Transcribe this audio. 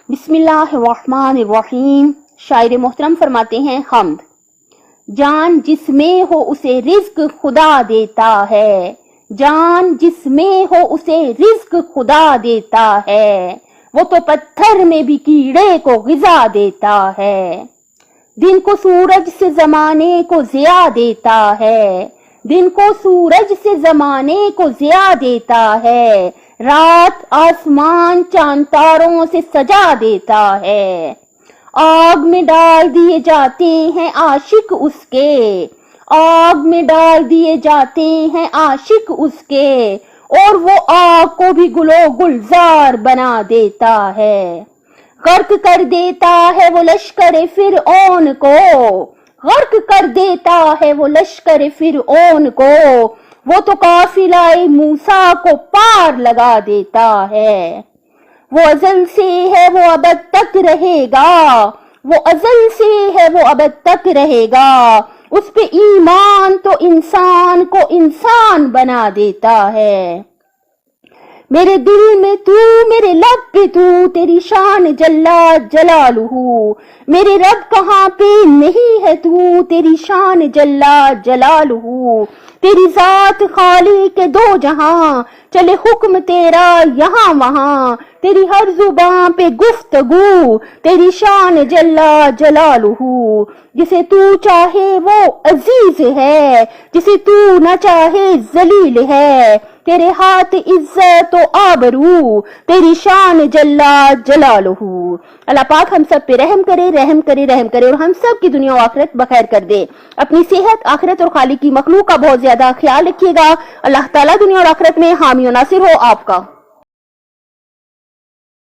بسم اللہ الرحمن الرحیم۔ شاعر محترم فرماتے ہیں حمد۔ جان جس میں ہو اسے رزق خدا دیتا ہے، جان جس میں ہو اسے رزق خدا دیتا ہے، وہ تو پتھر میں بھی کیڑے کو غذا دیتا ہے۔ دن کو سورج سے زمانے کو ضیاء دیتا ہے، دن کو سورج سے زمانے کو ضیاء دیتا ہے، رات آسمان چاند تاروں سے سجا دیتا ہے۔ آگ میں ڈال دیے جاتے ہیں عاشق اس کے، آگ میں ڈال دیے جاتے ہیں عاشق اس کے، اور وہ آگ کو بھی گلو گلزار بنا دیتا ہے۔ غرق کر دیتا ہے وہ لشکر فرعون کو، غرق کر دیتا ہے وہ لشکر فرعون کو، وہ تو قافلہ موسیٰ کو پار لگا دیتا ہے۔ وہ ازل سے ہے وہ ابد تک رہے گا، وہ ازل سے ہے وہ ابد تک رہے گا، اس پہ ایمان تو انسان کو انسان بنا دیتا ہے۔ میرے دل میں تو میرے لب پہ تو، تیری شان جلا جلالہ، میرے رب کہاں پہ نہیں ہے تو، تیری شان جلا جلالہ، تیری ذات خالق دو جہاں، چلے حکم تیرا یہاں وہاں، تیری ہر زباں پہ گفتگو، تیری شان جلا جلالہ، جسے تو چاہے وہ عزیز ہے، جسے تو نہ چاہے ذلیل ہے، تیرے ہاتھ عزت و آبرو، تیری شان جلا جلالہ۔ اللہ پاک ہم سب پہ رحم کرے، رحم کرے، رحم کرے، اور ہم سب کی دنیا و آخرت بخیر کر دے۔ اپنی صحت، آخرت اور خالق کی مخلوق کا بہت زیادہ خیال رکھیے گا۔ اللہ تعالیٰ دنیا اور آخرت میں حامی و ناصر ہو آپ کا۔